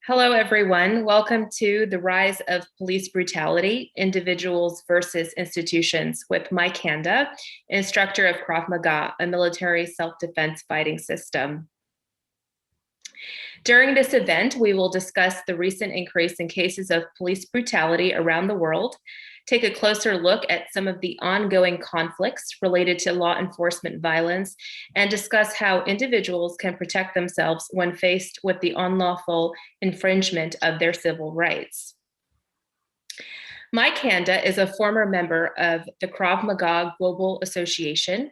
Hello, everyone. Welcome to The Rise of Police Brutality, Individuals versus Institutions with Mike Handa, instructor of Krav Maga, a military self-defense fighting system. During this event, we will discuss the recent increase in cases of police brutality around the world, take a closer look at some of the ongoing conflicts related to law enforcement violence, and discuss how individuals can protect themselves when faced with the unlawful infringement of their civil rights. Mike Handa is a former member of the Krav Maga Global Association.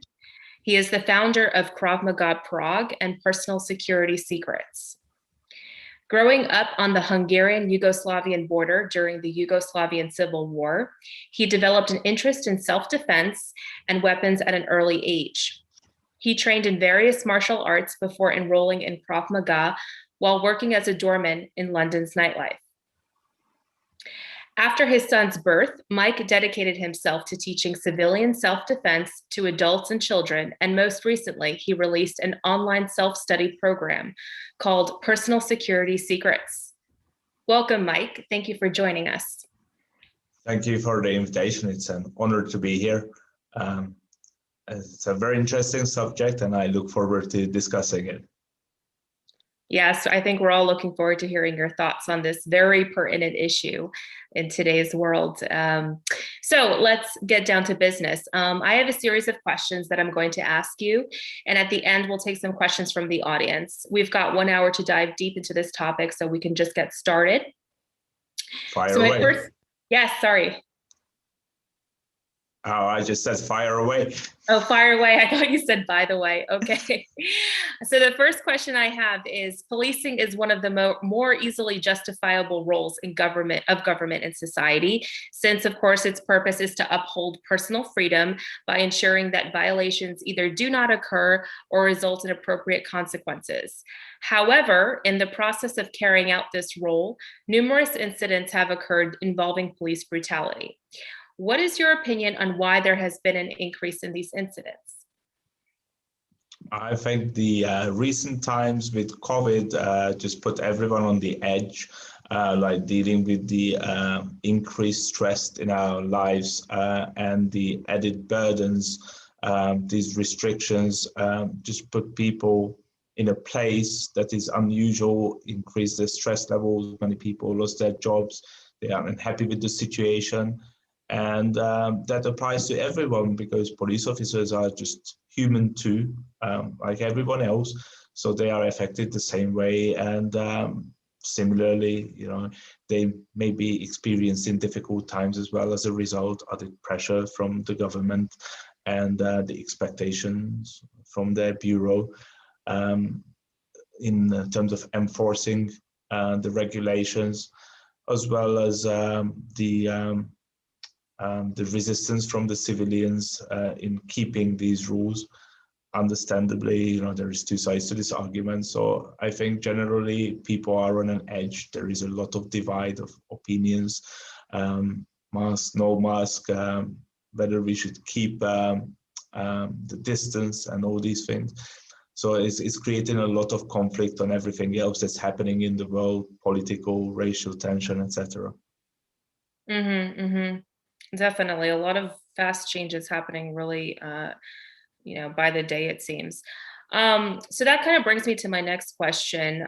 He is the founder of Krav Maga Prague and Personal Security Secrets. Growing up on the Hungarian-Yugoslavian border during the Yugoslavian Civil War, he developed an interest in self-defense and weapons at an early age. He trained in various martial arts before enrolling in Krav Maga while working as a doorman in London's nightlife. After his son's birth, Mike dedicated himself to teaching civilian self-defense to adults and children, and most recently, he released an online self-study program called Personal Security Secrets. Welcome, Mike. Thank you for joining us. Thank you for the invitation. It's an honor to be here. It's a very interesting subject, and I look forward to discussing it. Yes, I think we're all looking forward to hearing your thoughts on this very pertinent issue in today's world. So let's get down to business. I have a series of questions that I'm going to ask you, and at the end, we'll take some questions from the audience. We've got 1 hour to dive deep into this topic, so we can just get started. Fire away. Yes, sorry. Oh, I just said fire away. Oh, fire away. I thought you said by the way. Okay. So the first question I have is, policing is one of the more easily justifiable roles in government and society, since of course its purpose is to uphold personal freedom by ensuring that violations either do not occur or result in appropriate consequences. However, in the process of carrying out this role, numerous incidents have occurred involving police brutality. What is your opinion on why there has been an increase in these incidents? I think the recent times with COVID just put everyone on the edge, like dealing with the increased stress in our lives and the added burdens. These restrictions just put people in a place that is unusual, increase their stress levels. Many people lost their jobs. They are unhappy with the situation. And that applies to everyone, because police officers are just human too, like everyone else. So they are affected the same way. And similarly, they may be experiencing difficult times as well as a result of the pressure from the government and the expectations from their bureau in terms of enforcing the regulations, as well as the resistance from the civilians in keeping these rules. Understandably, there is two sides to this argument. So I think generally people are on an edge. There is a lot of divide of opinions, mask, no mask, whether we should keep the distance and all these things. So it's creating a lot of conflict on everything else that's happening in the world, political, racial tension, etc. Definitely, a lot of fast changes happening really, by the day, it seems. So that kind of brings me to my next question.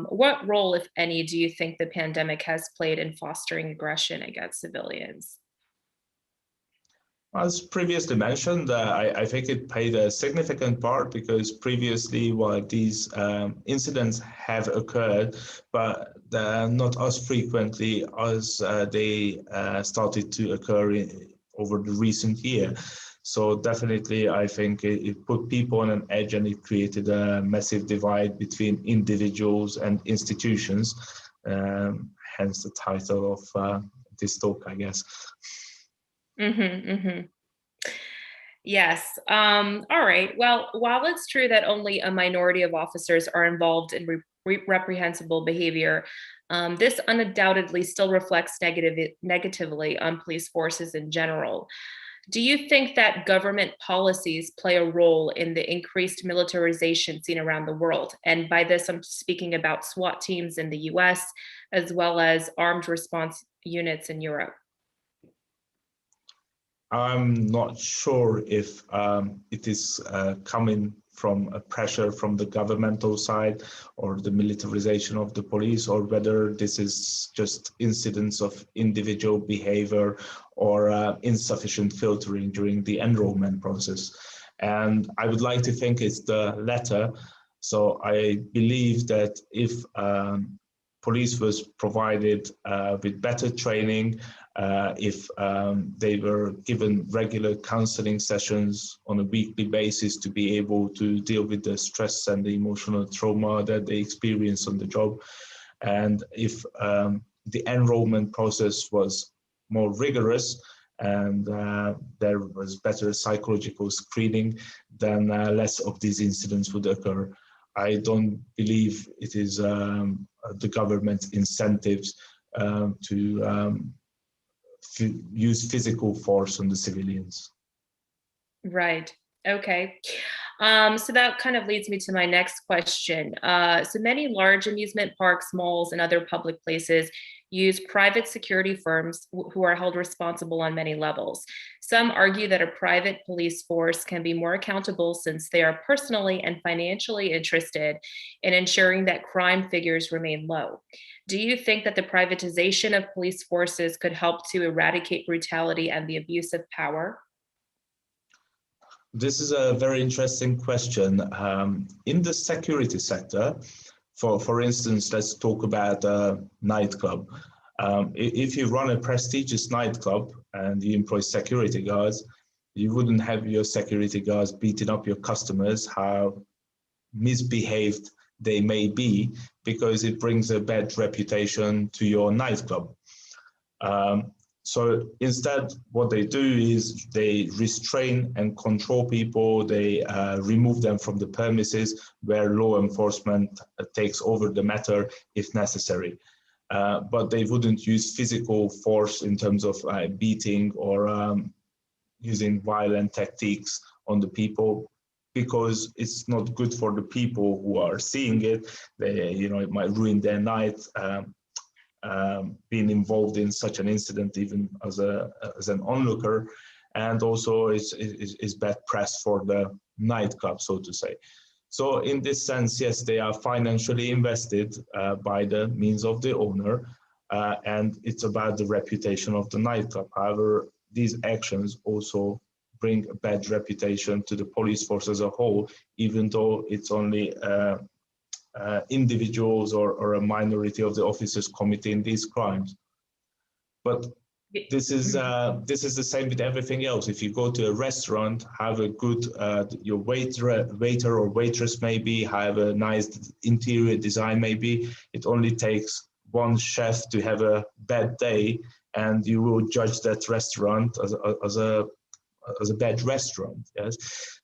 What role, if any, do you think the pandemic has played in fostering aggression against civilians? As previously mentioned, I think it played a significant part, because previously, while these incidents have occurred, but not as frequently as they started to occur over the recent year. So definitely, I think it put people on an edge, and it created a massive divide between individuals and institutions, hence the title of this talk, I guess. Yes. All right. Well, while it's true that only a minority of officers are involved in reprehensible behavior, this undoubtedly still reflects negatively on police forces in general. Do you think that government policies play a role in the increased militarization seen around the world? And by this, I'm speaking about SWAT teams in the US, as well as armed response units in Europe. I'm not sure if it is coming from a pressure from the governmental side or the militarization of the police, or whether this is just incidents of individual behavior or insufficient filtering during the enrollment process. And I would like to think it's the latter. So I believe that if police was provided with better training, if they were given regular counseling sessions on a weekly basis to be able to deal with the stress and the emotional trauma that they experience on the job, and if the enrollment process was more rigorous and there was better psychological screening, then less of these incidents would occur. I don't believe it is the government's incentives to use physical force on the civilians. Right. Okay. So that kind of leads me to my next question. So many large amusement parks, malls, and other public places use private security firms who are held responsible on many levels. Some argue that a private police force can be more accountable since they are personally and financially interested in ensuring that crime figures remain low. Do you think that the privatization of police forces could help to eradicate brutality and the abuse of power? This is a very interesting question. In the security sector, for instance, let's talk about a nightclub. If you run a prestigious nightclub and you employ security guards, you wouldn't have your security guards beating up your customers, how misbehaved they may be, because it brings a bad reputation to your nightclub. So instead, what they do is they restrain and control people. They remove them from the premises where law enforcement takes over the matter if necessary. But they wouldn't use physical force in terms of beating or using violent tactiques on the people, because it's not good for the people who are seeing it. They, it might ruin their night. Being involved in such an incident, even as an onlooker, and also is bad press for the nightclub, so to say. So in this sense, yes, they are financially invested by the means of the owner, and it's about the reputation of the nightclub. However, these actions also bring a bad reputation to the police force as a whole, even though it's only individuals or a minority of the officers committing these crimes. But this is the same with everything else. If you go to a restaurant, have a good your waiter or waitress maybe have a nice interior design. Maybe it only takes one chef to have a bad day, and you will judge that restaurant as a bad restaurant. Yes,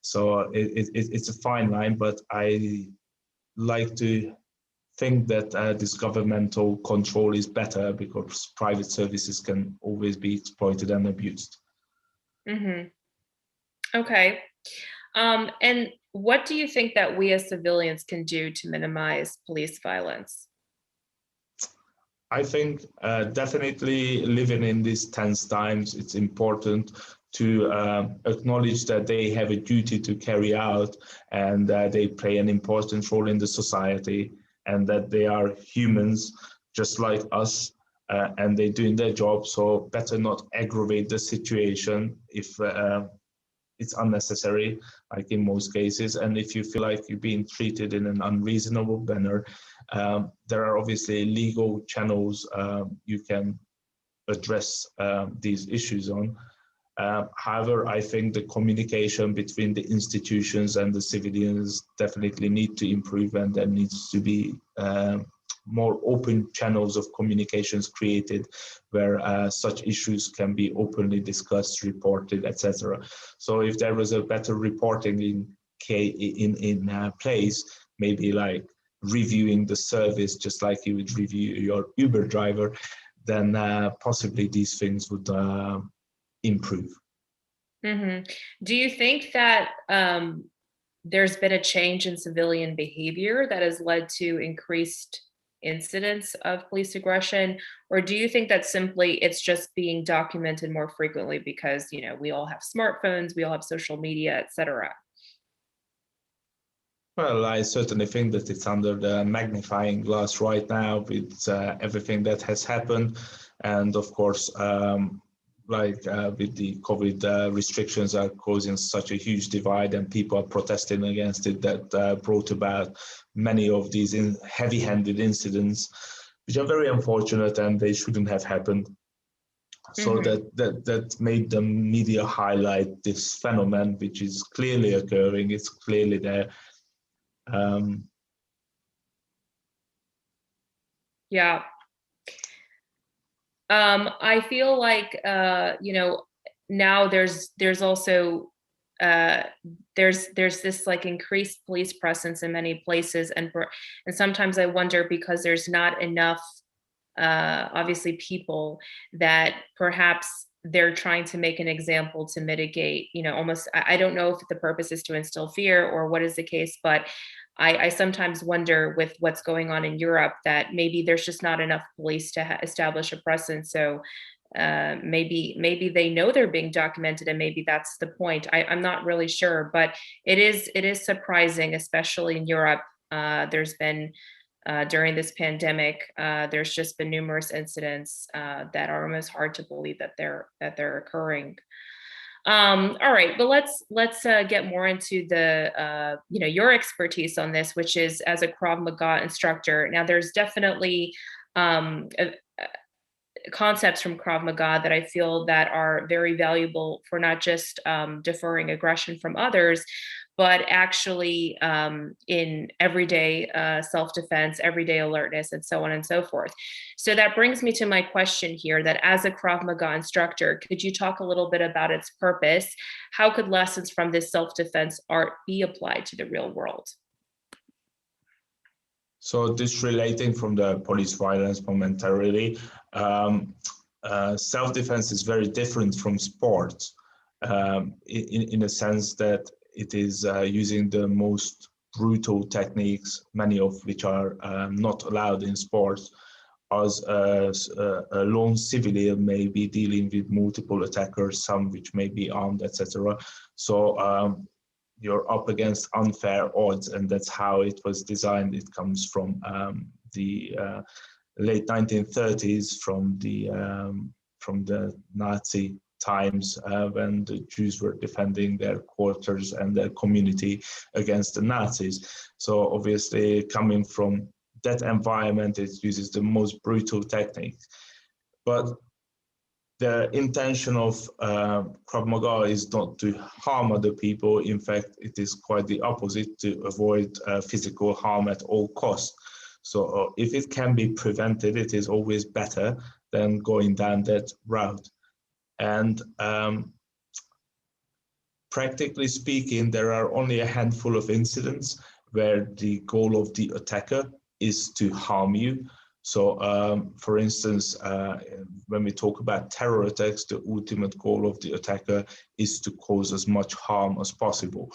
so it's a fine line, but I like to think that this governmental control is better, because private services can always be exploited and abused. Mm-hmm. Okay. And what do you think that we as civilians can do to minimize police violence? I think definitely living in these tense times, it's important to acknowledge that they have a duty to carry out, and they play an important role in the society, and that they are humans just like us, and they're doing their job. So better not aggravate the situation if it's unnecessary, like in most cases. And if you feel like you're being treated in an unreasonable manner, there are obviously legal channels you can address these issues on. However, I think the communication between the institutions and the civilians definitely need to improve, and there needs to be more open channels of communications created where such issues can be openly discussed, reported, etc. So if there was a better reporting in place, maybe like reviewing the service just like you would review your Uber driver, then possibly these things would improve. Mhm. Do you think that there's been a change in civilian behavior that has led to increased incidents of police aggression, or do you think that simply it's just being documented more frequently because, we all have smartphones, we all have social media, et cetera? Well, I certainly think that it's under the magnifying glass right now with everything that has happened. And of course, with the COVID restrictions are causing such a huge divide and people are protesting against it, that brought about many of these heavy-handed incidents, which are very unfortunate and they shouldn't have happened. So Mhm. that made the media highlight this phenomenon, which is clearly occurring. It's clearly there. Um, Yeah. I feel like now there's also uh there's this like increased police presence in many places, and sometimes I wonder because there's not enough obviously people that perhaps they're trying to make an example to mitigate, almost, I don't know if the purpose is to instill fear or what is the case, but I sometimes wonder with what's going on in Europe that maybe there's just not enough police to establish a presence. So maybe they know they're being documented, and maybe that's the point. I'm not really sure, but it is surprising, especially in Europe. There's been during this pandemic, there's just been numerous incidents that are almost hard to believe that they're occurring. All right, but let's get more into the your expertise on this, which is as a Krav Maga instructor. Now, there's definitely concepts from Krav Maga that I feel that are very valuable for not just deferring aggression from others, but actually in everyday self-defense, everyday alertness, and so on and so forth. So that brings me to my question here: that as a Krav Maga instructor, could you talk a little bit about its purpose? How could lessons from this self-defense art be applied to the real world? So this relating from the police violence momentarily, self-defense is very different from sports in a sense that it is using the most brutal techniques, many of which are not allowed in sports, as a lone civilian may be dealing with multiple attackers, some which may be armed, etc. So you're up against unfair odds, and that's how it was designed. It comes from the late 1930s, from the Nazi times when the Jews were defending their quarters and their community against the Nazis. So obviously, coming from that environment, it uses the most brutal techniques. But the intention of Krav Maga is not to harm other people. In fact, it is quite the opposite, to avoid physical harm at all costs. So if it can be prevented, it is always better than going down that route. And practically speaking, there are only a handful of incidents where the goal of the attacker is to harm you. So, for instance, when we talk about terror attacks, the ultimate goal of the attacker is to cause as much harm as possible.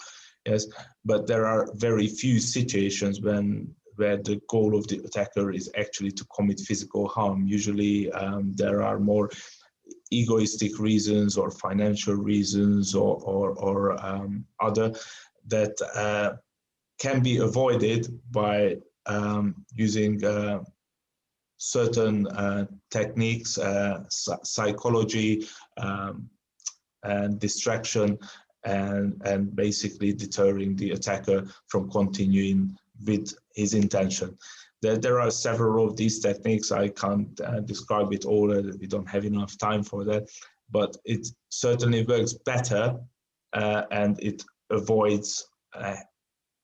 Yes, but there are very few situations where the goal of the attacker is actually to commit physical harm. Usually, there are more egoistic reasons or financial reasons or other that can be avoided by using certain techniques, psychology, and distraction, and basically deterring the attacker from continuing with his intention. There are several of these techniques. I can't describe it all. We don't have enough time for that, but it certainly works better and it avoids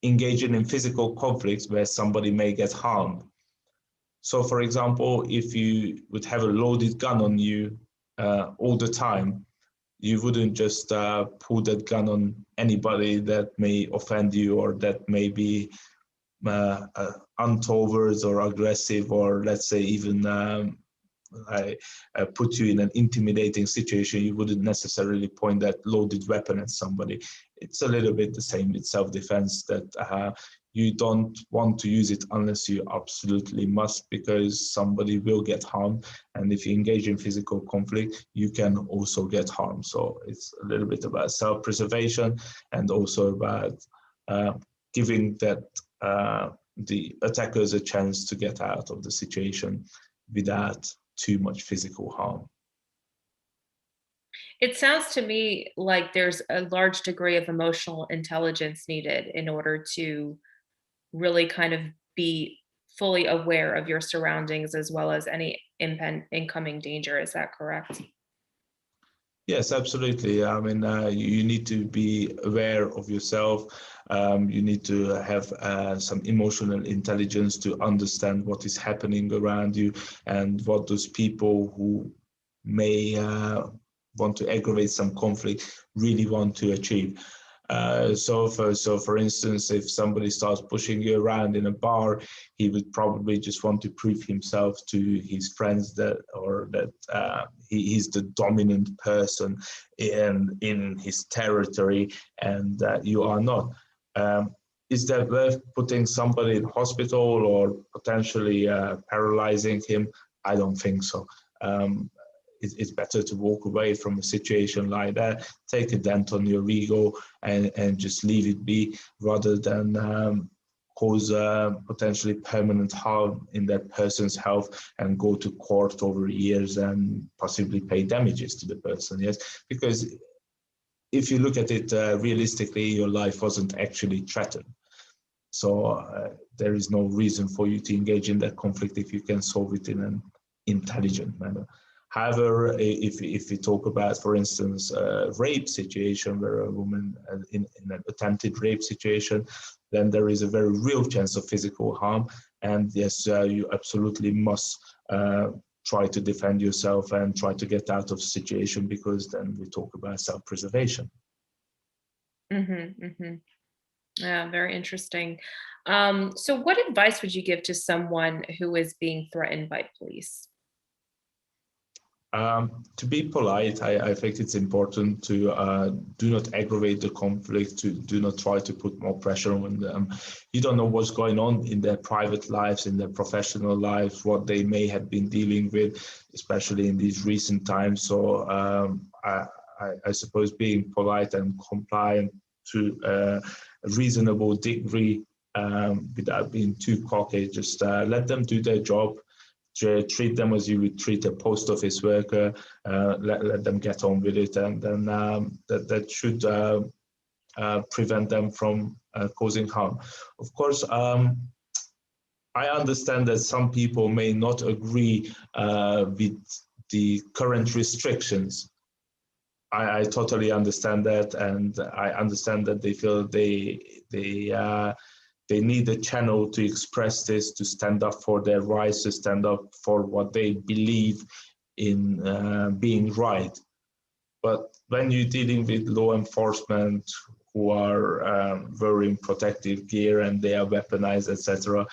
engaging in physical conflicts where somebody may get harmed. So, for example, if you would have a loaded gun on you all the time, you wouldn't just pull that gun on anybody that may offend you or that may be untoward or aggressive, or let's say even put you in an intimidating situation, you wouldn't necessarily point that loaded weapon at somebody. It's a little bit the same with self-defense, that you don't want to use it unless you absolutely must, because somebody will get harmed. And if you engage in physical conflict, you can also get harmed. So it's a little bit about self-preservation, and also about giving that the attackers a chance to get out of the situation without too much physical harm. It sounds to me like there's a large degree of emotional intelligence needed in order to really kind of be fully aware of your surroundings as well as any incoming danger. Is that correct? Yes, absolutely. I mean, you need to be aware of yourself. You need to have some emotional intelligence to understand what is happening around you, and what those people who may want to aggravate some conflict really want to achieve. So for instance, if somebody starts pushing you around in a bar, he would probably just want to prove himself to his friends that, or that he's the dominant person in his territory, and that you are not. Is that worth putting somebody in hospital or potentially paralyzing him? I don't think so. It's better to walk away from a situation like that, take a dent on your ego, and just leave it be, rather than cause potentially permanent harm in that person's health and go to court over years and possibly pay damages to the person. Yes, because if you look at it realistically, your life wasn't actually threatened. So there is no reason for you to engage in that conflict if you can solve it in an intelligent manner. However, if we talk about, for instance, a rape situation where a woman in an attempted rape situation, then there is a very real chance of physical harm. And yes, you absolutely must try to defend yourself and try to get out of the situation, because then we talk about self-preservation. Mm-hmm, mm-hmm. Yeah, very interesting. So what advice would you give to someone who is being threatened by police? To be polite, I think it's important to do not aggravate the conflict, to do not try to put more pressure on them. You don't know what's going on in their private lives, in their professional lives, what they may have been dealing with, especially in these recent times. So I suppose being polite and compliant to a reasonable degree, without being too cocky, just let them do their job. Treat them as you would treat a post office worker. Let them get on with it, and then that should prevent them from causing harm. Of course, I understand that some people may not agree with the current restrictions. I totally understand that, and I understand that they feel they need a channel to express this, to stand up for their rights, to stand up for what they believe in being right. But when you're dealing with law enforcement who are wearing protective gear and they are weaponized, etc.,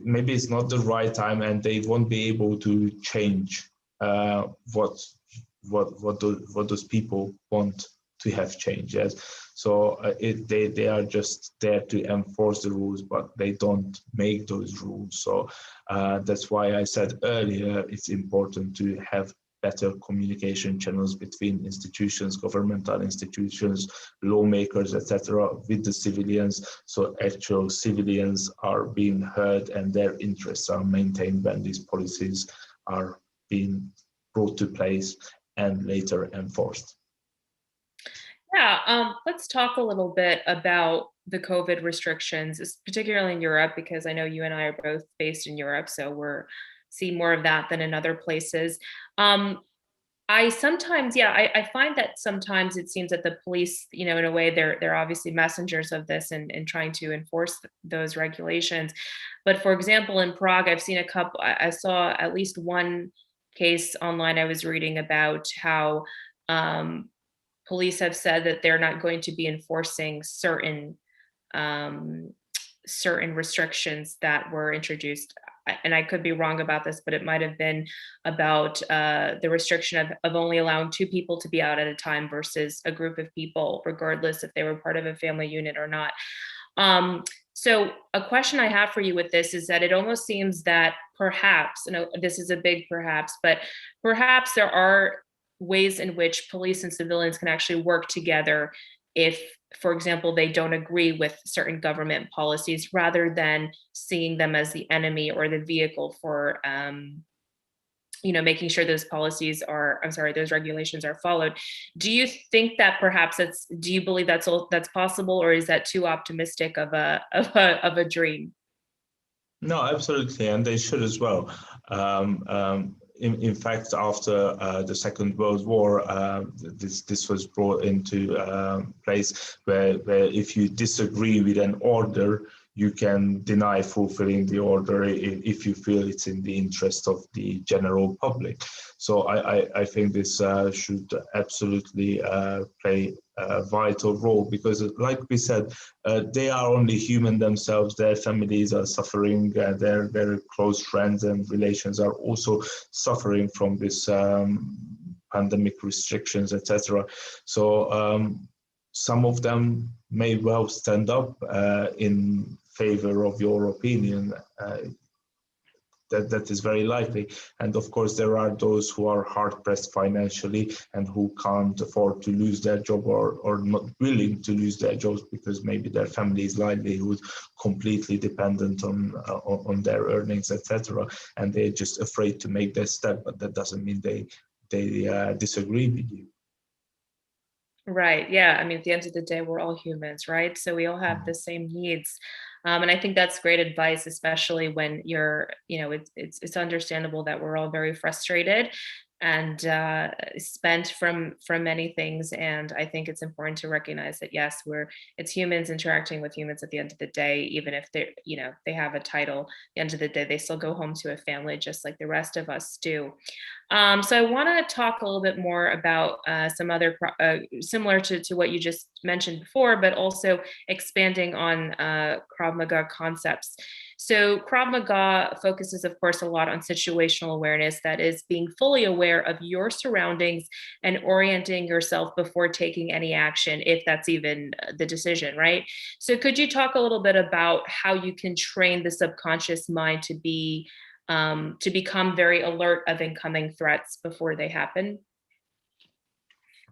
maybe it's not the right time, and they won't be able to change what those people want to have changed. Yes, so they are just there to enforce the rules, but they don't make those rules. So that's why I said earlier it's important to have better communication channels between institutions, governmental institutions, lawmakers, etc., with the civilians, so actual civilians are being heard and their interests are maintained when these policies are being brought to place and later enforced. Yeah, let's talk a little bit about the COVID restrictions, particularly in Europe, because I know you and I are both based in Europe, so we're see more of that than in other places. Um, I sometimes, yeah, I find that sometimes it seems that the police, in a way, they're obviously messengers of this and trying to enforce those regulations. But for example, in Prague, I've seen a couple. I saw at least one case online I was reading about how um, police have said that they're not going to be enforcing um, certain restrictions that were introduced. and I could be wrong about this, but it might have been about the restriction of only allowing two people to be out at a time versus a group of people, regardless if they were part of a family unit or not. Um, so a question I have for you with this is that it almost seems that perhaps, you know, this is a big perhaps, but perhaps there are ways in which police and civilians can actually work together if, for example, they don't agree with certain government policies, rather than seeing them as the enemy or the vehicle for making sure those policies are, I'm sorry, those regulations are followed. Do you think that perhaps do you believe that's possible, or is that too optimistic of a dream? No, absolutely, and they should as well. In fact, after the Second World War, this was brought into place where if you disagree with an order, you can deny fulfilling the order if you feel it's in the interest of the general public. So I think this should absolutely play a vital role, because, like we said, they are only human themselves. Their families are suffering. Their very close friends and relations are also suffering from this pandemic restrictions, etc. So some of them may well stand up in favor of your opinion. That is very likely. And of course, there are those who are hard pressed financially and who can't afford to lose their job, or not willing to lose their jobs, because maybe their family's livelihood completely dependent on their earnings, etc. And they're just afraid to make that step. But that doesn't mean they disagree with you. Right. Yeah. I mean, at the end of the day, we're all humans, right? So we all have the same needs. And I think that's great advice, especially when it's understandable that we're all very frustrated and spent from many things. And I think it's important to recognize that yes, it's humans interacting with humans at the end of the day, even if they have a title. At the end of the day, they still go home to a family just like the rest of us do. So I want to talk a little bit more about some other similar to what you just mentioned before, but also expanding on Krav Maga concepts. So Krav Maga focuses, of course, a lot on situational awareness, that is being fully aware of your surroundings and orienting yourself before taking any action, if that's even the decision, right? So could you talk a little bit about how you can train the subconscious mind to become very alert of incoming threats before they happen?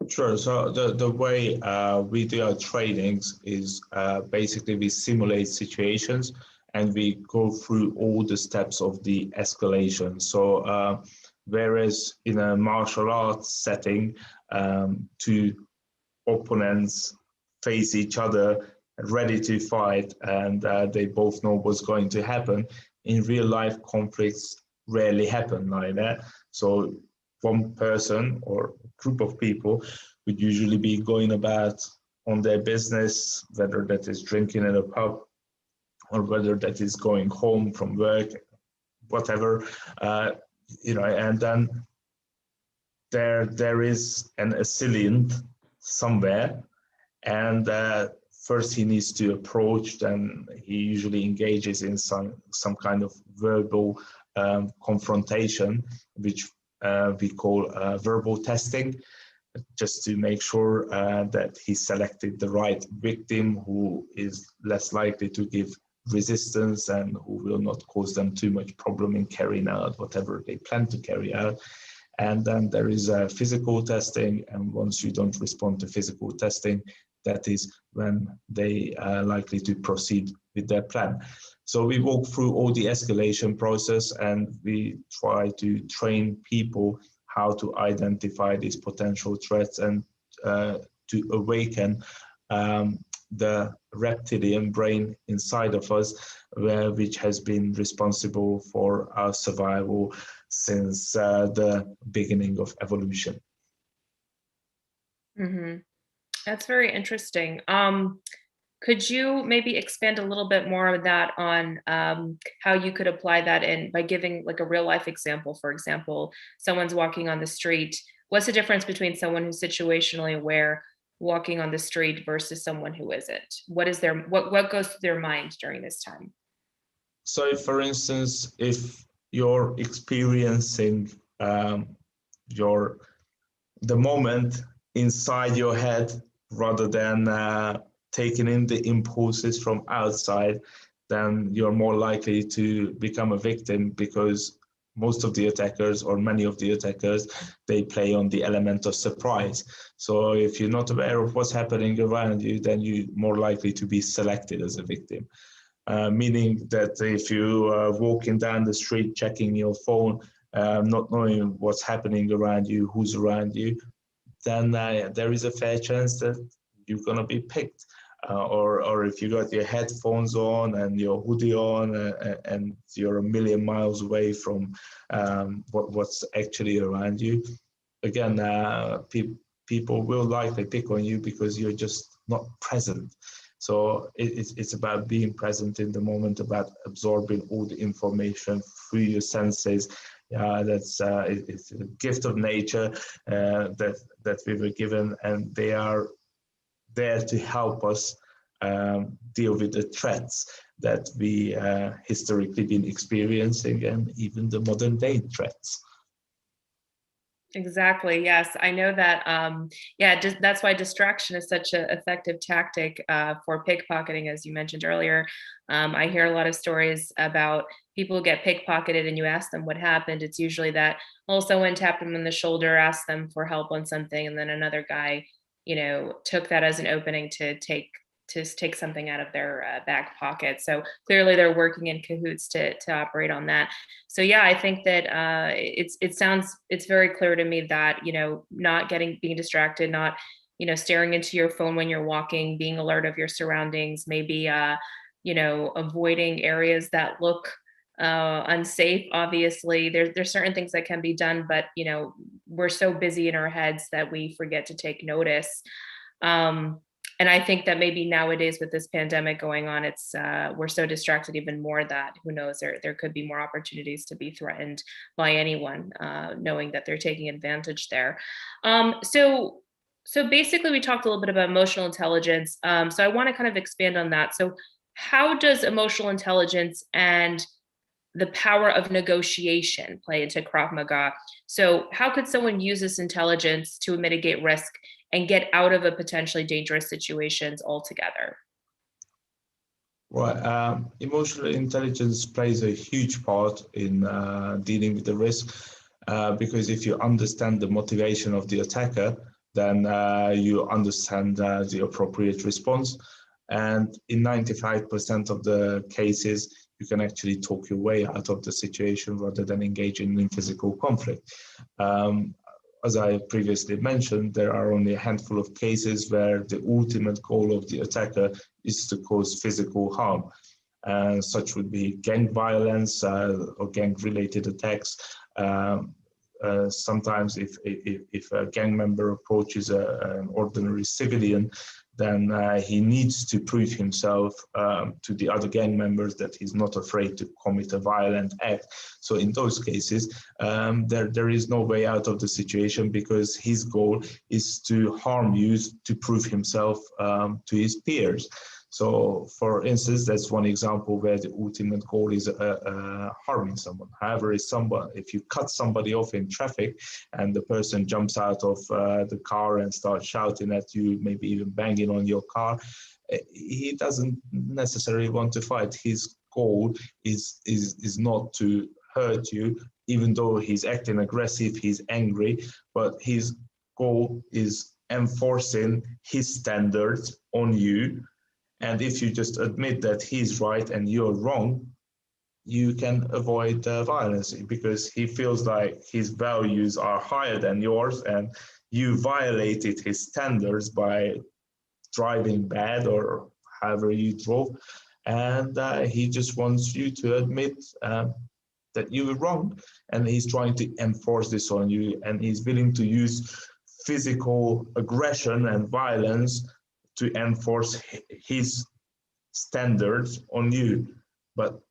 Sure. So the way we do our trainings is basically we simulate situations and we go through all the steps of the escalation. So whereas in a martial arts setting, two opponents face each other ready to fight, and they both know what's going to happen, in real life conflicts rarely happen like that. So one person or group of people would usually be going about on their business, whether that is drinking in a pub or whether that is going home from work, whatever, and then there is an assailant somewhere, and first he needs to approach, then he usually engages in some kind of verbal confrontation, which we call verbal testing, just to make sure that he selected the right victim who is less likely to give resistance and who will not cause them too much problem in carrying out whatever they plan to carry out. And then there is physical testing, and once you don't respond to physical testing, that is when they are likely to proceed with their plan. So we walk through all the escalation process, and we try to train people how to identify these potential threats and to awaken the reptilian brain inside of us, which has been responsible for our survival since the beginning of evolution. Hmm. That's very interesting. Could you maybe expand a little bit more of that on how you could apply that in by giving like a real life example? For example, someone's walking on the street. What's the difference between someone who's situationally aware walking on the street versus someone who isn't? What goes through their mind during this time? So, for instance, if you're experiencing your the moment inside your head rather than taking in the impulses from outside, then you're more likely to become a victim, because most of the attackers, or many of the attackers, they play on the element of surprise. So if you're not aware of what's happening around you, then you're more likely to be selected as a victim. Meaning that if you are walking down the street checking your phone, not knowing what's happening around you, who's around you, then there is a fair chance that you're gonna be picked. Or if you got your headphones on and your hoodie on, and you're a million miles away from what's actually around you, again, people will likely pick on you because you're just not present. So it's about being present in the moment, about absorbing all the information through your senses. It's a gift of nature that we were given, and they are there to help us deal with the threats that we historically been experiencing, and even the modern day threats. Exactly. Yes, I know that. Yeah, that's why distraction is such an effective tactic for pickpocketing, as you mentioned earlier. I hear a lot of stories about people who get pickpocketed, and you ask them what happened. It's usually that, well, someone tapped them on the shoulder, asked them for help on something, and then another guy, took that as an opening to take something out of their back pocket. So clearly, they're working in cahoots to operate on that. So yeah, I think that it's very clear to me that not being distracted, not staring into your phone when you're walking, being alert of your surroundings, maybe avoiding areas that look unsafe. Obviously, there's certain things that can be done, but we're so busy in our heads that we forget to take notice. Um, and I think that maybe nowadays with this pandemic going on, it's we're so distracted even more that who knows, there could be more opportunities to be threatened by anyone, knowing that they're taking advantage there. So basically, we talked a little bit about emotional intelligence. So I want to kind of expand on that. So how does emotional intelligence and the power of negotiation play into Krav Maga? So, how could someone use this intelligence to mitigate risk and get out of a potentially dangerous situations altogether? Right. Emotional intelligence plays a huge part in dealing with the risk, because if you understand the motivation of the attacker, then you understand the appropriate response. And in 95% of the cases, you can actually talk your way out of the situation rather than engaging in physical conflict. As I previously mentioned, there are only a handful of cases where the ultimate goal of the attacker is to cause physical harm. Such would be gang violence or gang-related attacks. Sometimes if a gang member approaches an ordinary civilian, then he needs to prove himself to the other gang members that he's not afraid to commit a violent act. So in those cases, there is no way out of the situation, because his goal is to harm you, to prove himself to his peers. So, for instance, that's one example where the ultimate goal is harming someone. However, if you cut somebody off in traffic and the person jumps out of the car and starts shouting at you, maybe even banging on your car, he doesn't necessarily want to fight. His goal is not to hurt you, even though he's acting aggressive, he's angry, but his goal is enforcing his standards on you. And if you just admit that he's right and you're wrong, you can avoid violence, because he feels like his values are higher than yours, and you violated his standards by driving bad or however you drove. And he just wants you to admit that you were wrong. And he's trying to enforce this on you, and he's willing to use physical aggression and violence to enforce his standards on you. But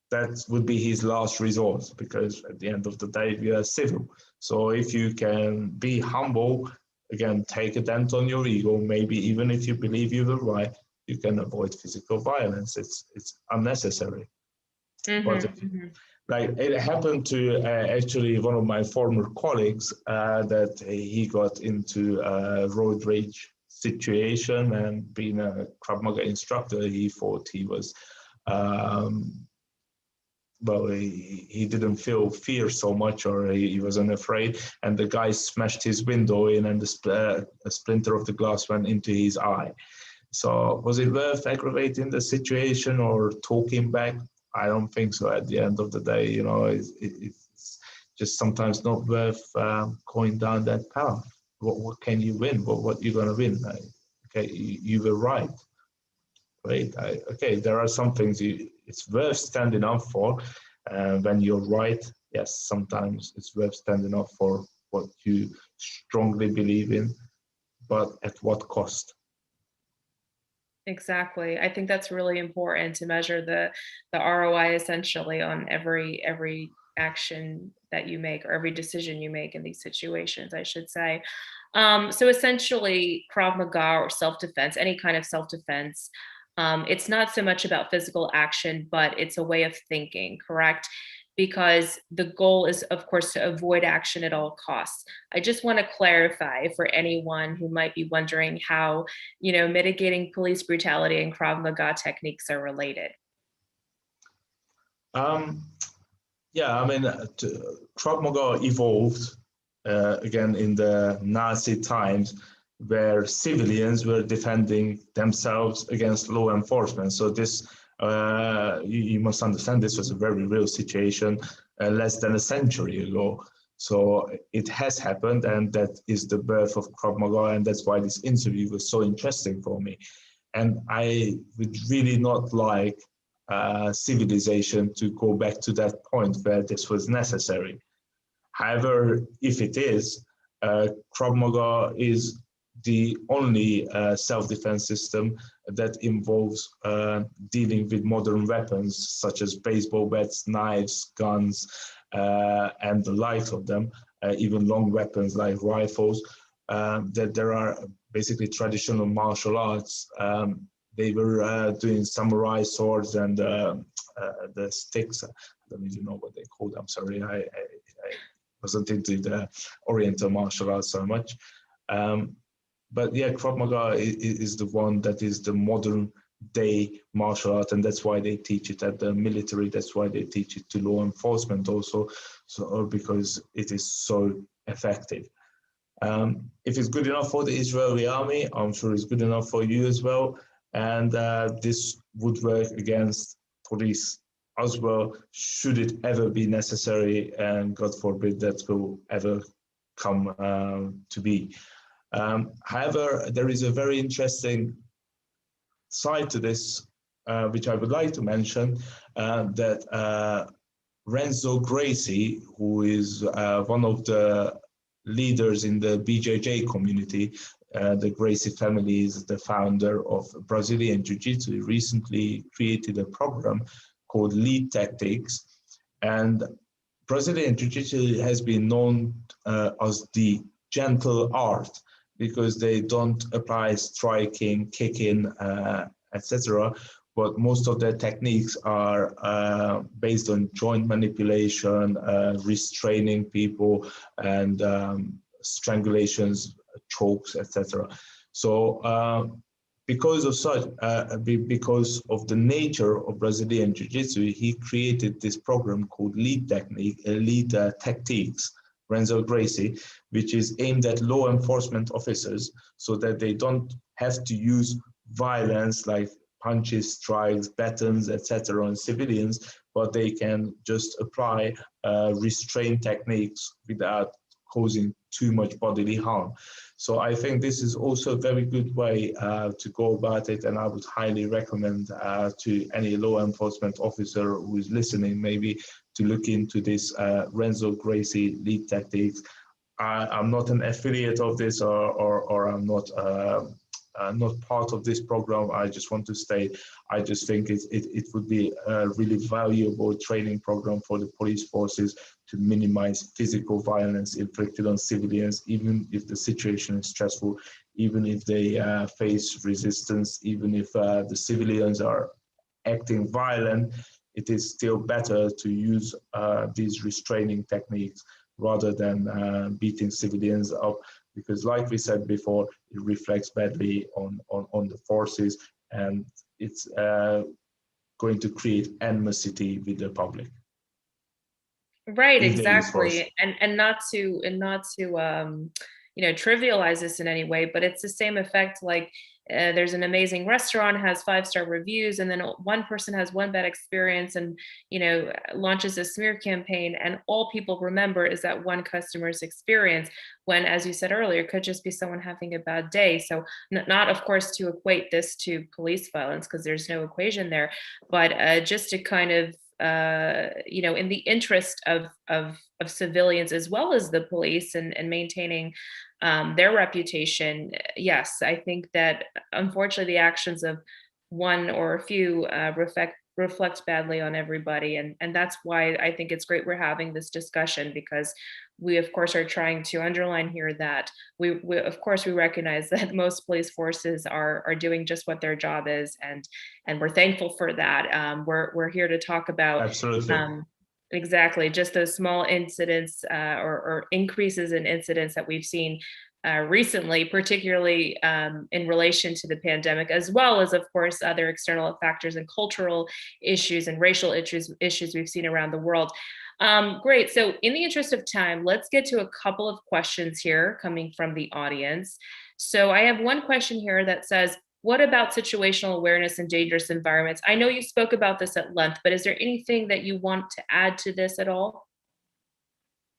that would be his last resort, because at the end of the day, we are civil. So if you can be humble, again, take a dent on your ego, maybe even if you believe you were right, you can avoid physical violence. It's unnecessary. But like it happened to actually one of my former colleagues that he got into a road rage situation, and being a Krav Maga instructor, he thought he was well, he didn't feel fear so much, or he wasn't afraid, and the guy smashed his window in, and a splinter of the glass went into his eye. So was it worth aggravating the situation or talking back? I don't think so. At the end of the day, you know, it's just sometimes not worth going down that path. What can you win? What you gonna win? Okay, you were right. Right? Okay, there are some things it's worth standing up for. When you're right, yes, sometimes it's worth standing up for what you strongly believe in, but at what cost? Exactly. I think that's really important to measure the ROI essentially on every action that you make or every decision you make in these situations, I should say. So essentially, Krav Maga or self-defense, any kind of self-defense, it's not so much about physical action, but it's a way of thinking, correct? Because the goal is, of course, to avoid action at all costs. I just want to clarify for anyone who might be wondering how, mitigating police brutality and Krav Maga techniques are related. Um, yeah, I mean, Krav Maga evolved again in the Nazi times, where civilians were defending themselves against law enforcement. So this, you must understand, this was a very real situation less than a century ago. So it has happened, and that is the birth of Krav Maga, and that's why this interview was so interesting for me. And I would really not like civilization to go back to that point where this was necessary. However, if it is, Krav Maga is the only self-defense system that involves dealing with modern weapons such as baseball bats, knives, guns, and the likes of them, even long weapons like rifles. That there are basically traditional martial arts. They were doing samurai swords and the sticks. I don't even know what they call them. Sorry, I wasn't into the Oriental martial arts so much. But yeah, Krav Maga is the one that is the modern day martial art, and that's why they teach it at the military. That's why they teach it to law enforcement also, so because it is so effective. If it's good enough for the Israeli army, I'm sure it's good enough for you as well. And this would work against police as well, should it ever be necessary, and God forbid that will ever come to be. However, there is a very interesting side to this, which I would like to mention, that Renzo Gracie, who is one of the leaders in the BJJ community, the Gracie family is the founder of Brazilian Jiu-Jitsu. He recently created a program called Lead Tactics, and Brazilian Jiu-Jitsu has been known as the gentle art because they don't apply striking, kicking, etc. But most of their techniques are based on joint manipulation, restraining people, and strangulations, chokes, etc. So because of such, because of the nature of Brazilian Jiu-Jitsu, he created this program called Lead Tactics, Renzo Gracie, which is aimed at law enforcement officers so that they don't have to use violence like punches, strikes, batons, etc. on civilians, but they can just apply restraint techniques without causing too much bodily harm. So I think this is also a very good way to go about it, and I would highly recommend to any law enforcement officer who is listening maybe to look into this Renzo Gracie Lead Tactics. I'm not an affiliate of this, or I'm not part of this program. I just want to state, I just think it would be a really valuable training program for the police forces to minimize physical violence inflicted on civilians, even if the situation is stressful, even if they face resistance, even if the civilians are acting violent. it is still better to use these restraining techniques rather than beating civilians up, because like we said before, it reflects badly on the forces, and it's going to create animosity with the public Right, if they use force. exactly. And not to trivialize this in any way, but it's the same effect like there's an amazing restaurant, has 5-star reviews, and then one person has one bad experience and launches a smear campaign, and all people remember is that one customer's experience, when, as you said earlier, it could just be someone having a bad day. So not of course to equate this to police violence, because there's no equation there, but just to kind of in the interest of civilians as well as the police, and maintaining their reputation. Yes, I think that unfortunately the actions of one or a few reflect badly on everybody, and that's why I think it's great we're having this discussion, because we of course are trying to underline here that we of course we recognize that most police forces are doing just what their job is, and we're thankful for that. We're here to talk about Absolutely. exactly just those small incidents or increases in incidents that we've seen recently, particularly in relation to the pandemic, as well as, of course, other external factors and cultural issues and racial issues we've seen around the world. Great. So, in the interest of time, let's get to a couple of questions here coming from the audience. So, I have one question here that says, what about situational awareness in dangerous environments? I know you spoke about this at length, but is there anything that you want to add to this at all?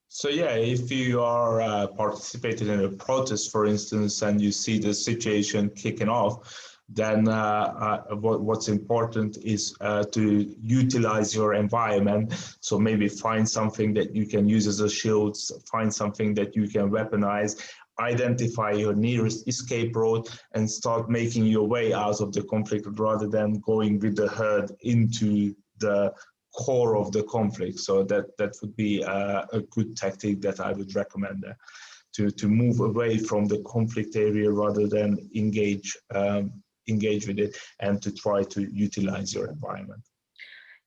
So yeah, if you are participating in a protest, for instance, and you see the situation kicking off, then what's important is to utilize your environment. So maybe find something that you can use as a shield, find something that you can weaponize, identify your nearest escape route, and start making your way out of the conflict rather than going with the herd into the core of the conflict. So that would be a good tactic that I would recommend to move away from the conflict area rather than engage with it, and to try to utilize your environment.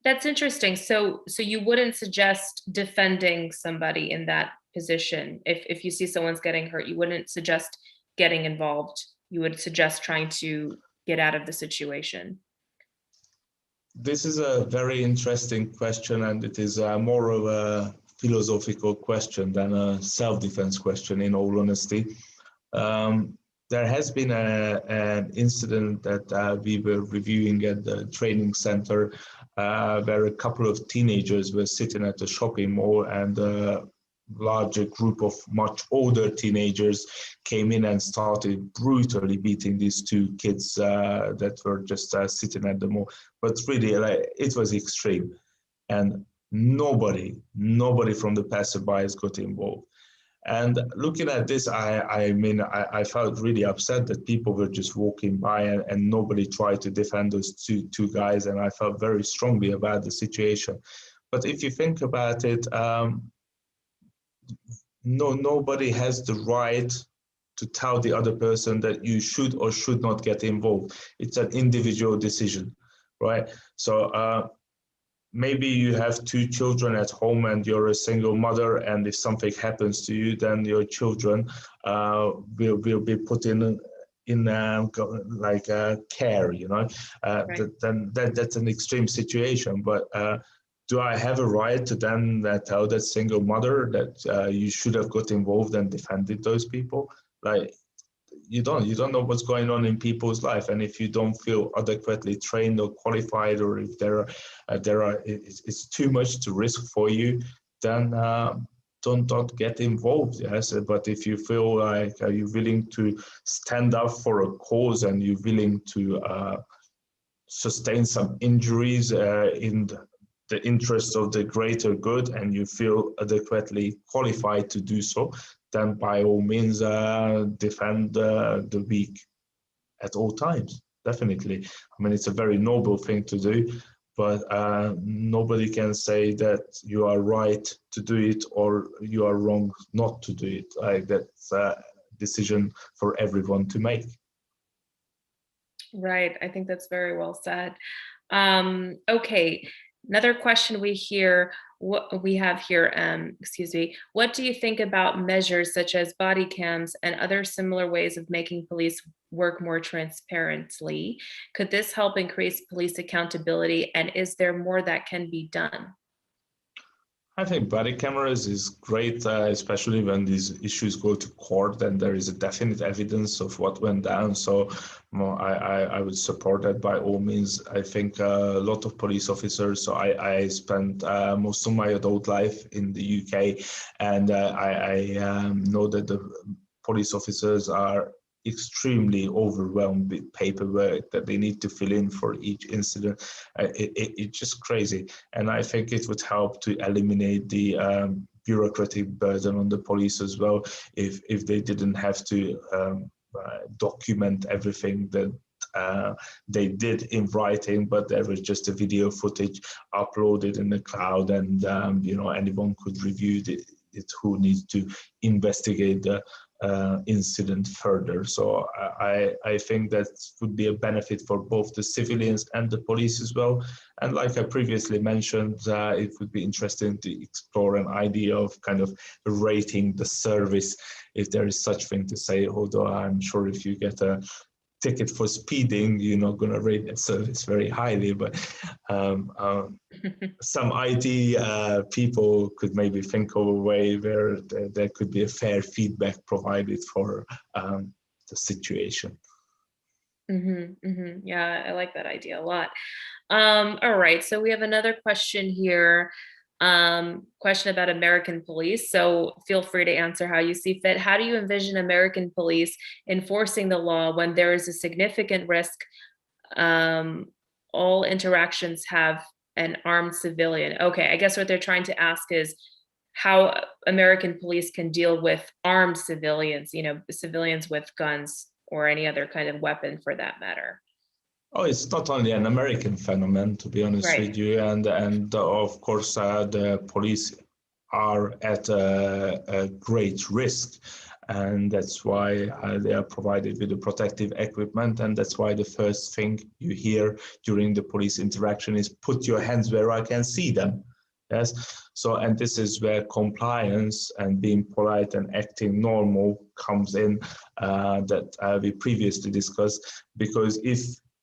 That's interesting. So you wouldn't suggest defending somebody in that position. If you see someone's getting hurt, you wouldn't suggest getting involved. You would suggest trying to get out of the situation. This is a very interesting question, and it is more of a philosophical question than a self-defense question, in all honesty. There has been an incident that we were reviewing at the training center where a couple of teenagers were sitting at a shopping mall, and a larger group of much older teenagers came in and started brutally beating these two kids that were just sitting at the mall. But really, it was extreme, and nobody from the passerbys got involved. And looking at this, I felt really upset that people were just walking by, and nobody tried to defend those two guys, and I felt very strongly about the situation. But if you think about it, nobody has the right to tell the other person that you should or should not get involved. It's an individual decision, right? So maybe you have two children at home and you're a single mother, and if something happens to you, then your children will be put in like care, Right. then that's an extreme situation. But do I have a right to then tell that single mother that you should have got involved and defended those people? Like, you don't know what's going on in people's life, and if you don't feel adequately trained or qualified, or if it's too much to risk for you, then don't get involved. Yes, but if you feel like you're willing to stand up for a cause, and you're willing to sustain some injuries in the interest of the greater good, and you feel adequately qualified to do so, then by all means defend the weak at all times. Definitely. I mean, it's a very noble thing to do, but nobody can say that you are right to do it or you are wrong not to do it. That's a decision for everyone to make. Right. I think that's very well said. Okay. Another question we have here, excuse me, what do you think about measures such as body cams and other similar ways of making police work more transparently? Could this help increase police accountability? And is there more that can be done? I think body cameras is great, especially when these issues go to court and there is a definite evidence of what went down. So I would support that by all means. I think a lot of police officers, so I spent most of my adult life in the UK, and I know that the police officers are extremely overwhelmed with paperwork that they need to fill in for each incident. It's just crazy. And I think it would help to eliminate the bureaucratic burden on the police as well, if they didn't have to document everything that they did in writing, but there was just a video footage uploaded in the cloud, and anyone could review it who needs to investigate the incident further. So I think that would be a benefit for both the civilians and the police as well. And like I previously mentioned, it would be interesting to explore an idea of kind of rating the service, if there is such thing to say, although I'm sure if you get a ticket for speeding, you're not going to rate that service very highly, but some IT people could maybe think of a way where there could be a fair feedback provided for the situation. Yeah, I like that idea a lot. All right, so we have another question here. Question about American police. So feel free to answer how you see fit. How do you envision American police enforcing the law when there is a significant risk all interactions have an armed civilian? Okay, I guess what they're trying to ask is how American police can deal with armed civilians, civilians with guns or any other kind of weapon for that matter. Oh, it's not only an American phenomenon, to be honest with Right. you, and of course the police are at a great risk, and that's why they are provided with the protective equipment, and that's why the first thing you hear during the police interaction is "put your hands where I can see them." Yes, so and this is where compliance and being polite and acting normal comes in, that we previously discussed, because if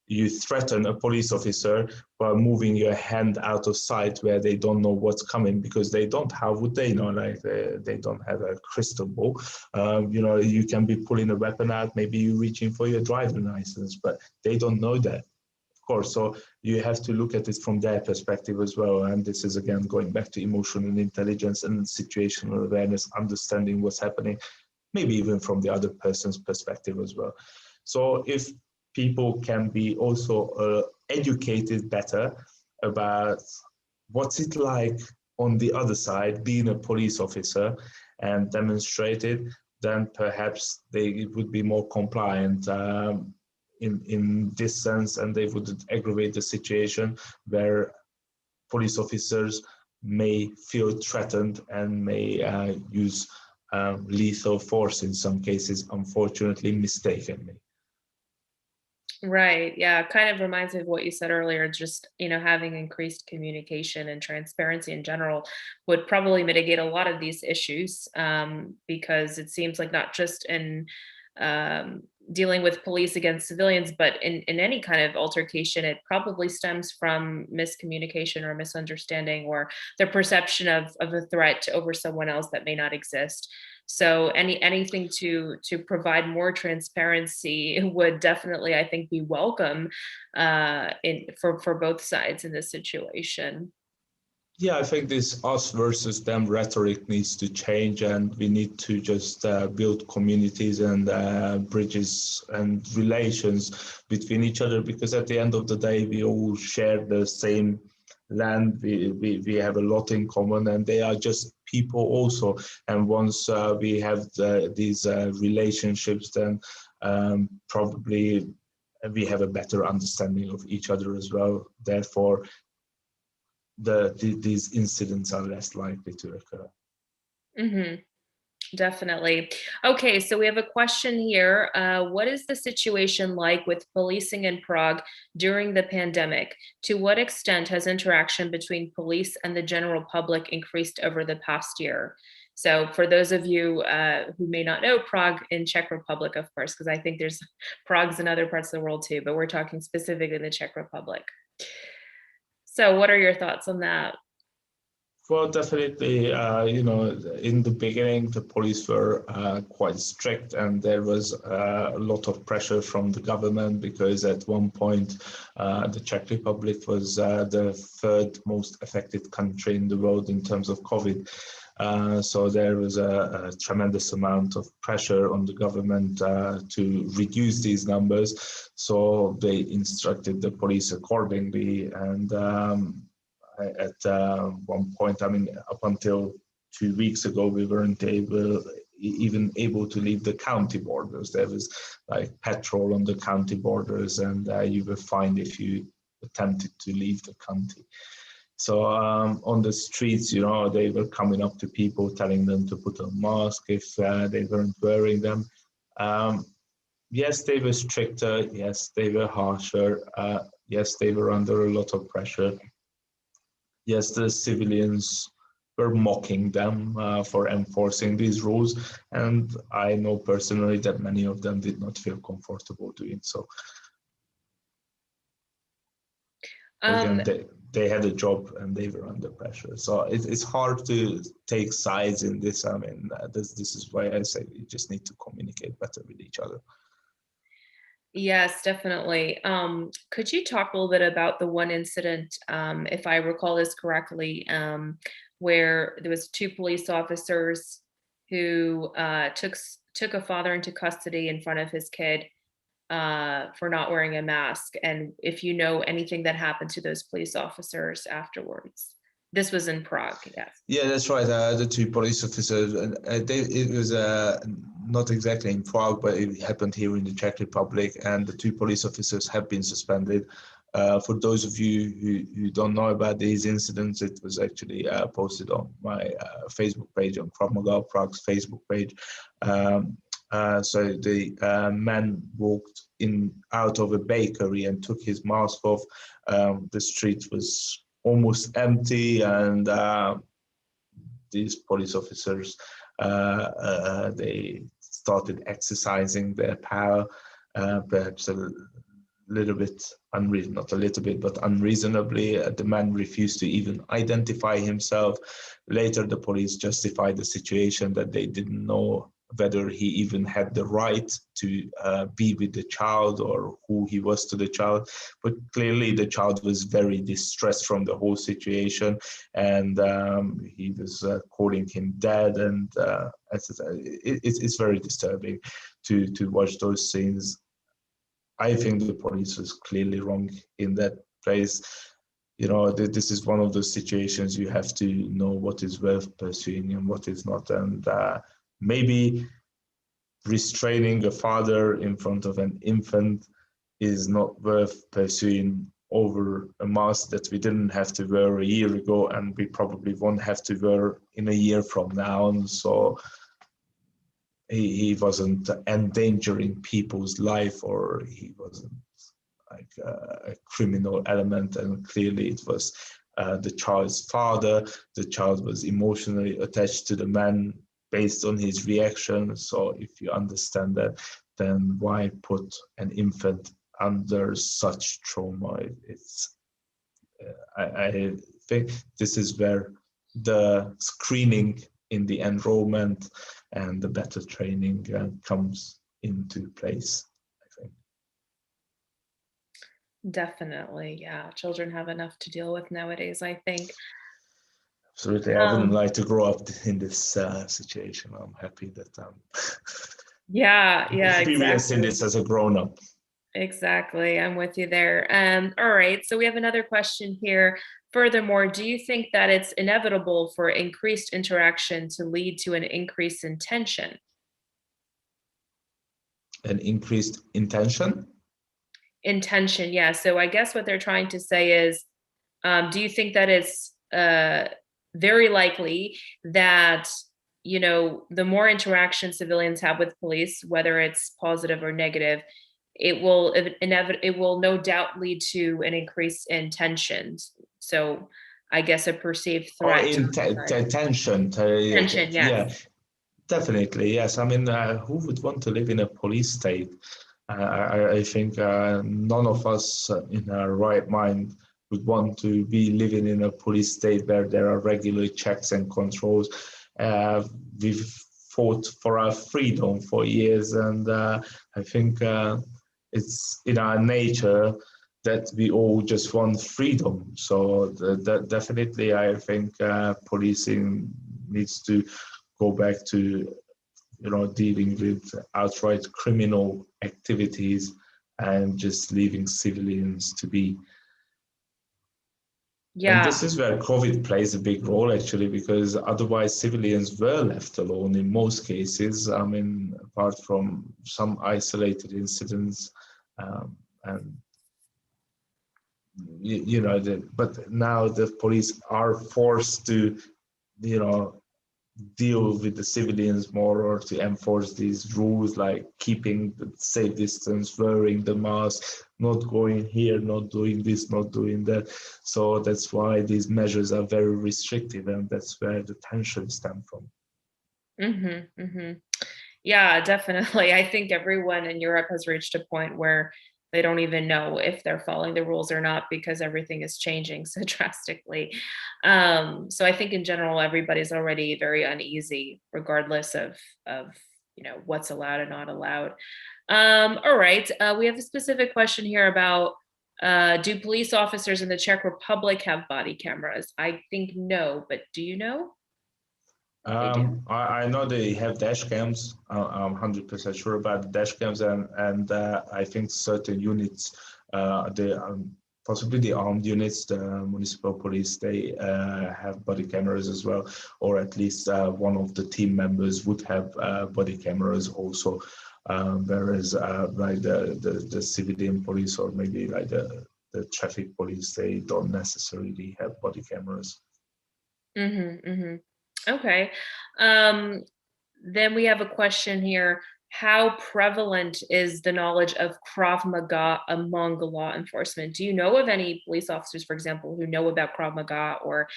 you threaten a police officer by moving your hand out of sight where they don't know what's coming, because they don't, how would they know? Like they don't have a crystal ball. You can be pulling a weapon out, maybe you're reaching for your driving license, but they don't know that, of course. So you have to look at it from their perspective as well. And this is again going back to emotional intelligence and situational awareness, understanding what's happening, maybe even from the other person's perspective as well. So if people can be also educated better about what's it like on the other side, being a police officer, and demonstrate it, then perhaps they would be more compliant in this sense, and they wouldn't aggravate the situation where police officers may feel threatened and may use lethal force in some cases, unfortunately, mistakenly. Right. Yeah. Kind of reminds me of what you said earlier. Just, having increased communication and transparency in general would probably mitigate a lot of these issues, because it seems like not just in dealing with police against civilians, but in any kind of altercation, it probably stems from miscommunication or misunderstanding or the perception of a threat over someone else that may not exist. So anything to provide more transparency would definitely, I think, be welcome for both sides in this situation. Yeah, I think this us versus them rhetoric needs to change, and we need to just build communities and bridges and relations between each other, because at the end of the day, we all share the same land. We have a lot in common, and they are just people also. And once we have these relationships, then probably we have a better understanding of each other as well. Therefore, these incidents are less likely to occur. Hmm. Definitely. Okay, so we have a question here. What is the situation like with policing in Prague during the pandemic? To what extent has interaction between police and the general public increased over the past year? So, for those of you who may not know, Prague in Czech Republic, of course, because I think there's Pragues in other parts of the world too, but we're talking specifically the Czech Republic. So, what are your thoughts on that? Well, definitely, in the beginning, the police were quite strict, and there was a lot of pressure from the government because at one point, the Czech Republic was the third most affected country in the world in terms of COVID. So there was a tremendous amount of pressure on the government to reduce these numbers. So they instructed the police accordingly, and at one point, I mean, up until 2 weeks ago, we weren't even able to leave the county borders. There was like patrol on the county borders, and you were fined if you attempted to leave the county. So on the streets, they were coming up to people, telling them to put on mask if they weren't wearing them. Yes, they were stricter. Yes, they were harsher. Yes, they were under a lot of pressure. Yes, the civilians were mocking them for enforcing these rules, and I know personally that many of them did not feel comfortable doing so. Again, they had a job and they were under pressure, so it's hard to take sides in this. I mean, this is why I say you just need to communicate better with each other. Yes, definitely. Could you talk a little bit about the one incident, if I recall this correctly, where there was two police officers who took a father into custody in front of his kid for not wearing a mask, and if you know anything that happened to those police officers afterwards? This was in Prague, yes. Yeah, that's right. The two police officers, it was not exactly in Prague, but it happened here in the Czech Republic, and the two police officers have been suspended. For those of you who don't know about these incidents, it was actually posted on my Facebook page, on Krav Maga Prague's Facebook page. So the man walked out of a bakery and took his mask off. The street was almost empty, and these police officers they started exercising their power, perhaps a little bit not a little bit, but unreasonably. The man refused to even identify himself. Later, the police justified the situation that they didn't know whether he even had the right to be with the child or who he was to the child. But clearly the child was very distressed from the whole situation, and he was calling him dad. And it's very disturbing to watch those scenes. I think the police was clearly wrong in that place. This is one of those situations you have to know what is worth pursuing and what is not. And maybe restraining a father in front of an infant is not worth pursuing over a mask that we didn't have to wear a year ago, and we probably won't have to wear in a year from now. And so he wasn't endangering people's life, or he wasn't like a criminal element. And clearly it was the child's father. The child was emotionally attached to the man based on his reaction. So if you understand that, then why put an infant under such trauma? I think this is where the screening in the enrollment and the better training comes into place, I think. Definitely, yeah. Children have enough to deal with nowadays, I think. Absolutely. I wouldn't like to grow up in this situation. I'm happy that Yeah, experiencing exactly. this as a grown-up. Exactly. I'm with you there. All right. So we have another question here. Furthermore, do you think that it's inevitable for increased interaction to lead to an increase in tension? An increased intention? Intention, yeah. So I guess what they're trying to say is, do you think that it's very likely that the more interaction civilians have with police, whether it's positive or negative, it will no doubt lead to an increase in tensions. So I guess a perceived Or threat to in tension, tension, yes. yeah, definitely, yes. I mean, who would want to live in a police state? I think none of us in our right mind would want to be living in a police state where there are regular checks and controls. We've fought for our freedom for years, and I think it's in our nature that we all just want freedom. So that definitely, I think policing needs to go back to dealing with outright criminal activities and just leaving civilians to be. And Yeah. this is where COVID plays a big role, actually, because otherwise civilians were left alone in most cases. I mean, apart from some isolated incidents, and but now the police are forced to, you know, deal with the civilians more, or to enforce these rules like keeping the safe distance, wearing the mask, not going here, not doing this, not doing that. So that's why these measures are very restrictive, and that's where the tension stems from. Mm-hmm, mm-hmm. Yeah, definitely. I think everyone in Europe has reached a point where they don't even know if they're following the rules or not because everything is changing so drastically. So I think in general, everybody's already very uneasy, regardless of what's allowed and not allowed. All right, we have a specific question here about do police officers in the Czech Republic have body cameras? I think no, but do you know if they do? I know they have dash cams. I'm 100% sure about the dash cams, and I think certain units, possibly the armed units, the municipal police, they have body cameras as well, or at least one of the team members would have body cameras also. Whereas like the civilian police, or maybe like the traffic police, they don't necessarily have body cameras. Mm-hmm, mm-hmm. Okay. Um, then we have a question here. How prevalent is the knowledge of Krav Maga among law enforcement? Do you know of any police officers, for example, who know about Krav Maga or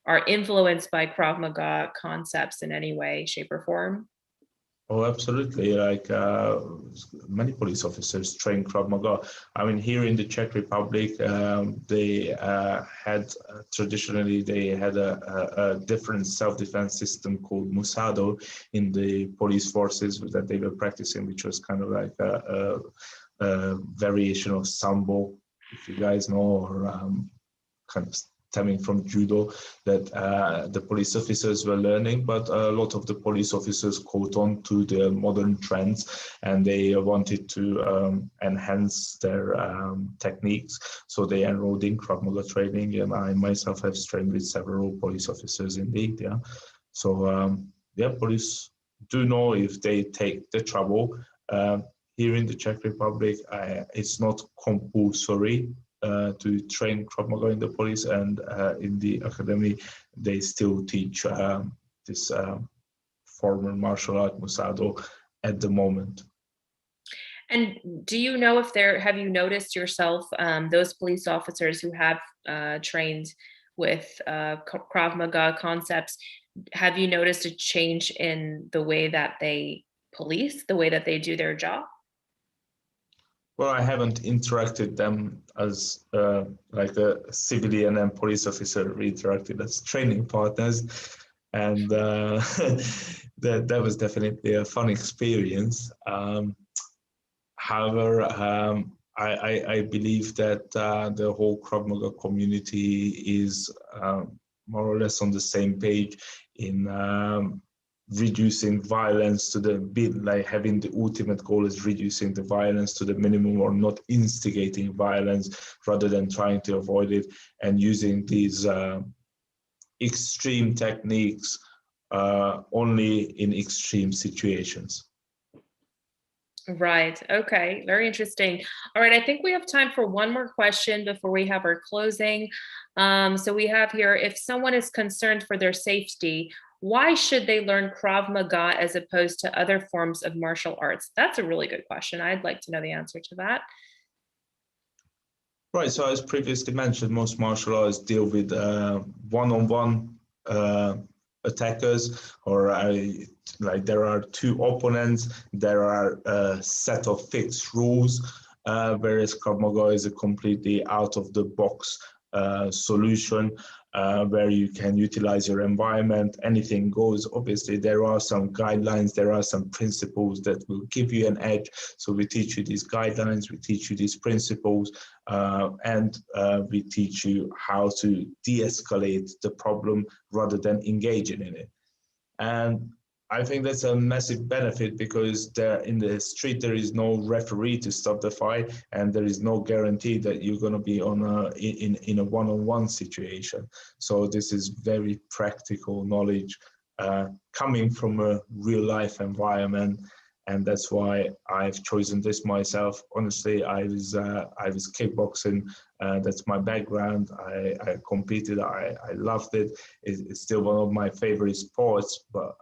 are influenced by Krav Maga concepts in any way, shape, or form? Oh, absolutely. Like many police officers train Krav Maga. I mean, here in the Czech Republic, they had traditionally they had a different self-defense system called Musado in the police forces that they were practicing, which was kind of like a variation of Sambo, if you guys know, or kind of stemming from judo that the police officers were learning, but a lot of the police officers caught on to the modern trends, and they wanted to enhance their techniques. So they enrolled in Krav Maga training, and I myself have trained with several police officers indeed. Yeah. So yeah, police do know if they take the trouble. Here in the Czech Republic, it's not compulsory to train Krav Maga in the police, and in the academy they still teach this former martial art Musado at the moment. And do you know if have you noticed yourself, those police officers who have trained with Krav Maga concepts, have you noticed a change in the way that they police, the way that they do their job? Well, I haven't interacted them as like a civilian and police officer. We interacted as training partners, and that was definitely a fun experience. However, I believe that the whole Krav Maga community is more or less on the same page in reducing violence to the bit, like having the ultimate goal is reducing the violence to the minimum, or not instigating violence rather than trying to avoid it, and using these extreme techniques only in extreme situations. Right. Okay. Very interesting. All right. I think we have time for one more question before we have our closing. So we have here, if someone is concerned for their safety, Why should they learn Krav Maga as opposed to other forms of martial arts? That's a really good question. I'd like to know the answer to that. Right. So as previously mentioned, most martial arts deal with one-on-one attackers, or like there are two opponents. There are a set of fixed rules, whereas Krav Maga is a completely out of the box solution, where you can utilize your environment. Anything goes. Obviously, there are some guidelines, there are some principles that will give you an edge. So we teach you these guidelines, we teach you these principles, and we teach you how to de-escalate the problem rather than engaging in it. And I think that's a massive benefit, because there in the street there is no referee to stop the fight, and there is no guarantee that you're going to be on in a one-on-one situation. So this is very practical knowledge coming from a real life environment, and that's why I've chosen this myself. Honestly, I was kickboxing. That's my background. I competed. I loved it. It's still one of my favorite sports. But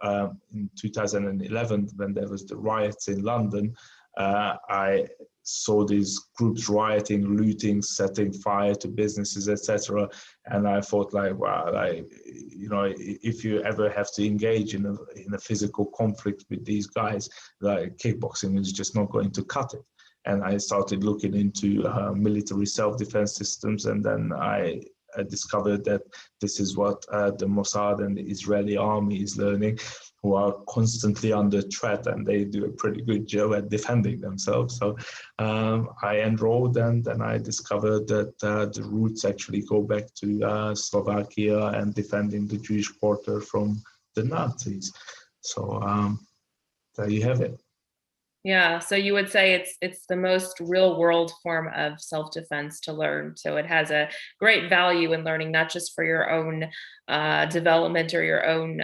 in 2011, when there was the riots in London, I saw these groups rioting, looting, setting fire to businesses, etc. And I thought, like, wow, like, you know, if you ever have to engage in a physical conflict with these guys, like, kickboxing is just not going to cut it. And I started looking into military self-defense systems, and then I discovered that this is what the Mossad and the Israeli army is learning, who are constantly under threat, and they do a pretty good job at defending themselves. So I enrolled, and then I discovered that the roots actually go back to Slovakia and defending the Jewish quarter from the Nazis. So there you have it. Yeah, so you would say it's the most real world form of self-defense to learn. So it has a great value in learning, not just for your own development or your own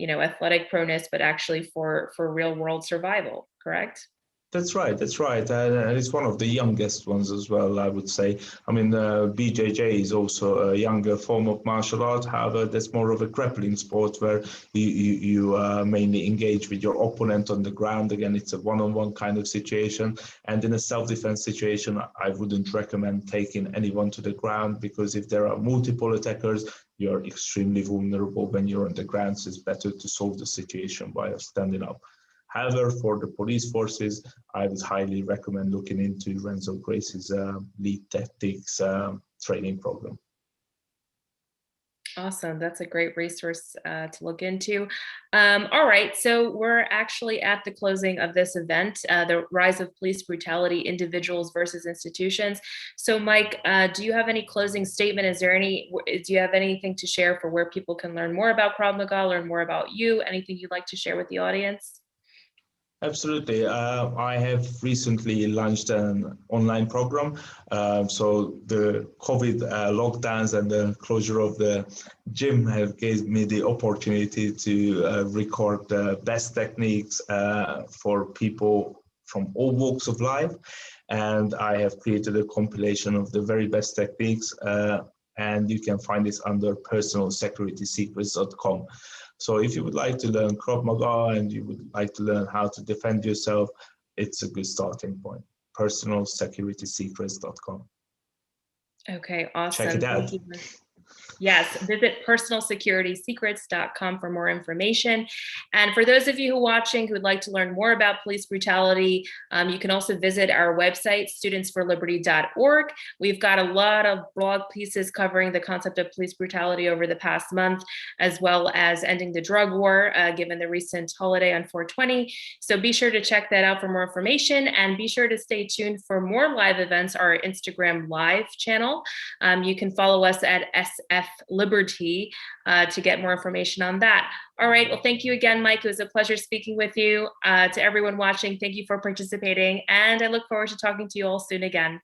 athletic proneness, but actually for real world survival, correct? That's right. That's right. And it's one of the youngest ones as well, I would say. I mean, BJJ is also a younger form of martial art. However, that's more of a grappling sport, where you mainly engage with your opponent on the ground. Again, it's a one-on-one kind of situation. And in a self-defense situation, I wouldn't recommend taking anyone to the ground, because if there are multiple attackers, you're extremely vulnerable when you're on the ground. So it's better to solve the situation by standing up. However, for the police forces, I would highly recommend looking into Renzo Grace's Lead Tactics training program. Awesome. That's a great resource to look into. All right. So we're actually at the closing of this event, the rise of police brutality, individuals versus institutions. So Mike, do you have any closing statement? Do you have anything to share for where people can learn more about Krav Maga, learn more about you? Anything you'd like to share with the audience? Absolutely. I have recently launched an online program. So the COVID lockdowns and the closure of the gym have gave me the opportunity to record the best techniques for people from all walks of life. And I have created a compilation of the very best techniques, and you can find this under personalsecuritysecrets.com. So if you would like to learn Krav Maga and you would like to learn how to defend yourself, it's a good starting point. Personalsecuritysecrets.com. Okay, awesome. Check it out. Thank you. Yes, visit personalsecuritysecrets.com for more information. And for those of you who are watching who would like to learn more about police brutality, you can also visit our website, studentsforliberty.org. We've got a lot of blog pieces covering the concept of police brutality over the past month, as well as ending the drug war, given the recent holiday on 420. So be sure to check that out for more information, and be sure to stay tuned for more live events, our Instagram live channel. You can follow us at SF Liberty to get more information on that. All right. Well, thank you again, Mike. It was a pleasure speaking with you. To everyone watching, thank you for participating. And I look forward to talking to you all soon again.